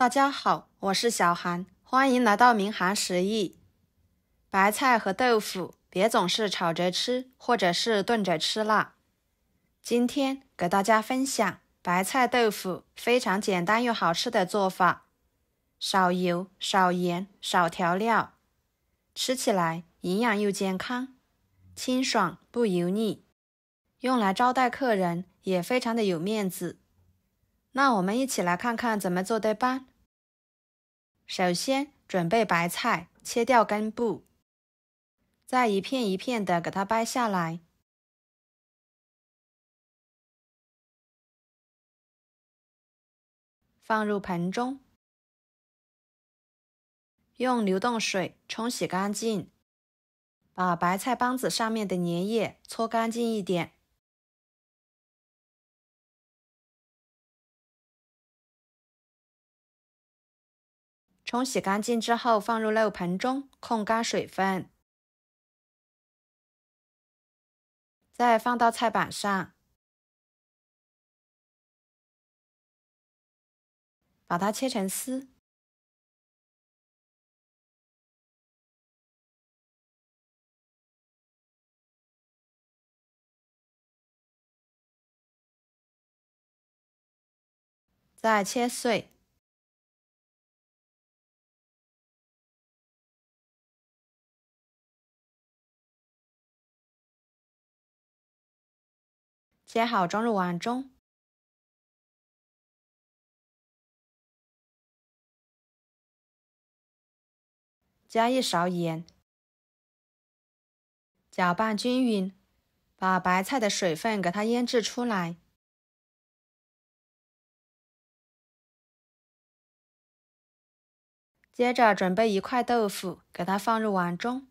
大家好，我是小韩，欢迎来到明韩食艺。白菜和豆腐别总是炒着吃，或者是炖着吃啦。今天给大家分享白菜豆腐非常简单又好吃的做法，少油、少盐、少调料，吃起来营养又健康，清爽不油腻，用来招待客人也非常的有面子。那我们一起来看看怎么做的吧。首先准备白菜，切掉根部，再一片一片的给它掰下来，放入盆中，用流动水冲洗干净，把白菜帮子上面的粘液搓干净一点。冲洗干净之后放入肉盆中，控干水分，再放到菜板上，把它切成丝，再切碎，切好装入碗中，加一勺盐，搅拌均匀，把白菜的水分给它腌制出来。接着准备一块豆腐，给它放入碗中，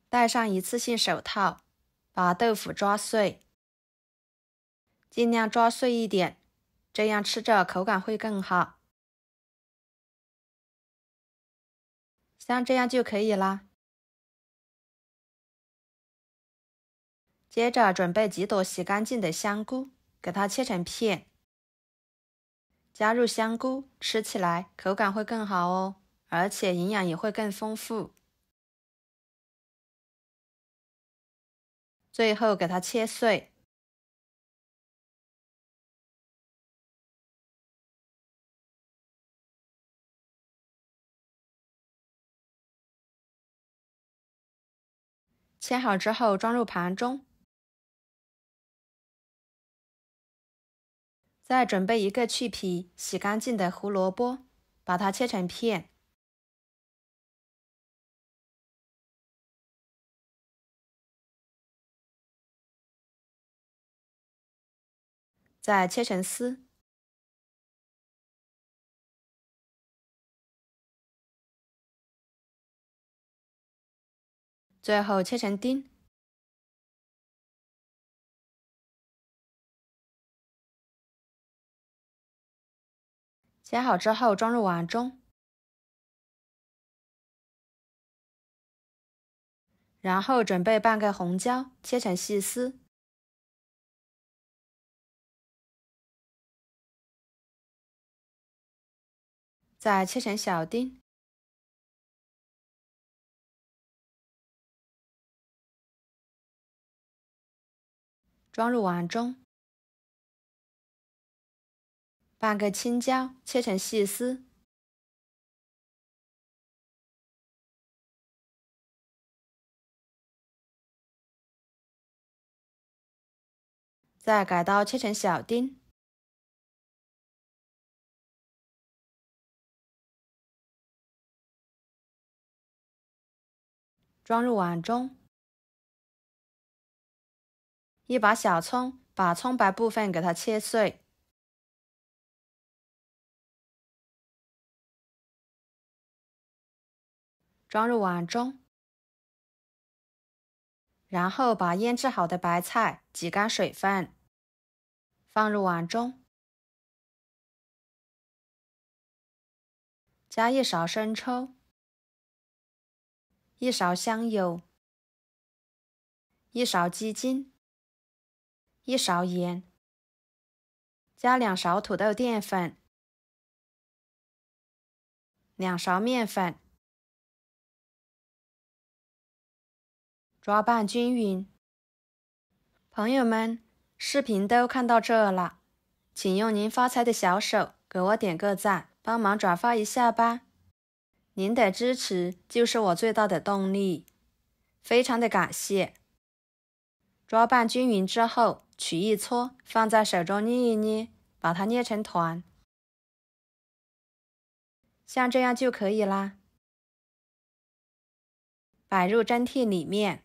戴上一次性手套，把豆腐抓碎，尽量抓碎一点，这样吃着口感会更好。像这样就可以啦。接着准备几朵洗干净的香菇，给它切成片，加入香菇，吃起来口感会更好哦，而且营养也会更丰富。最后给它切碎，切好之后装入盘中，再准备一个去皮、洗干净的胡萝卜，把它切成片，再切成丝，最后切成丁。切好之后装入碗中，然后准备半个红椒，切成细丝，再切成小丁，装入碗中。半个青椒，切成细丝，再改刀切成小丁，装入碗中。一把小葱，把葱白部分给它切碎，装入碗中。然后把腌制好的白菜挤干水分，放入碗中，加一勺生抽，一勺香油，一勺鸡精，一勺盐，加2勺土豆淀粉， 2勺面粉，抓拌均匀。朋友们，视频都看到这了，请用您发财的小手给我点个赞，帮忙转发一下吧。您的支持就是我最大的动力，非常的感谢。抓拌均匀之后，取一撮，放在手中捏一捏，把它捏成团，像这样就可以啦。摆入蒸屉里面。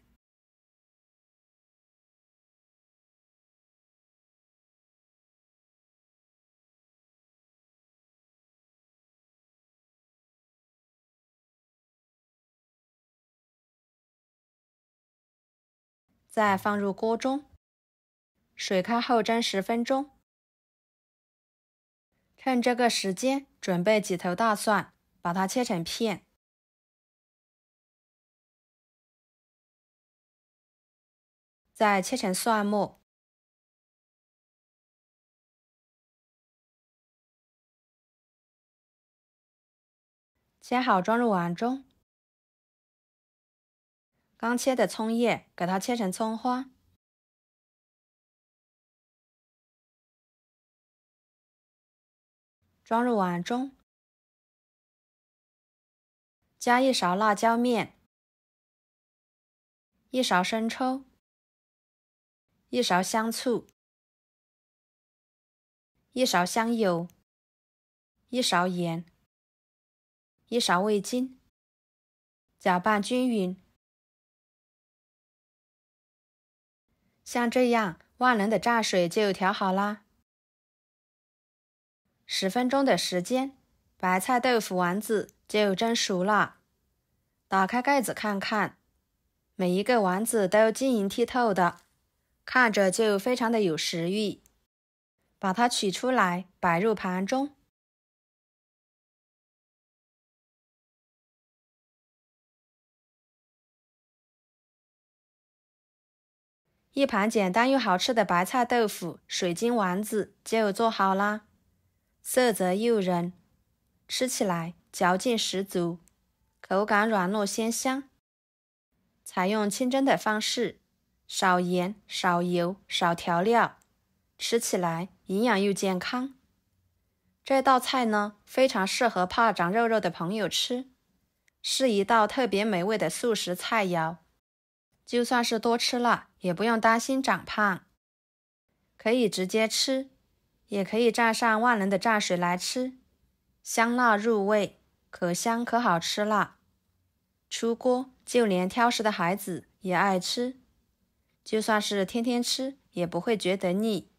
再放入锅中，水开后蒸10分钟。趁这个时间，准备几头大蒜，把它切成片。再切成蒜末。切好装入碗中。刚切的葱叶，给它切成葱花。装入碗中。加1勺辣椒面，1勺生抽，1勺香醋，1勺香油，1勺盐，1勺味精，搅拌均匀。像这样，万能的炸水就调好啦。10分钟的时间，白菜豆腐丸子就蒸熟了。打开盖子看看，每一个丸子都晶莹剔透的，看着就非常的有食欲。把它取出来，摆入盘中。一盘简单又好吃的白菜豆腐水晶丸子就做好啦，色泽诱人，吃起来嚼劲十足，口感软糯鲜香。采用清蒸的方式，少盐、少油、少调料，吃起来营养又健康。这道菜呢，非常适合怕长肉肉的朋友吃，是一道特别美味的素食菜肴。就算是多吃了，也不用担心长胖。可以直接吃，也可以蘸上万能的蘸水来吃，香辣入味，可香可好吃了。出锅，就连挑食的孩子也爱吃，就算是天天吃，也不会觉得腻，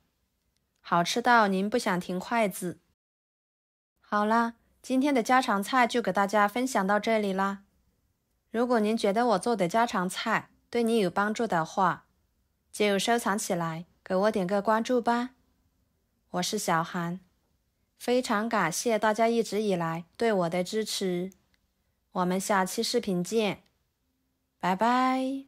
好吃到您不想停筷子。好啦，今天的家常菜就给大家分享到这里啦。如果您觉得我做的家常菜对你有帮助的话，就收藏起来，给我点个关注吧。我是小韩，非常感谢大家一直以来对我的支持。我们下期视频见，拜拜。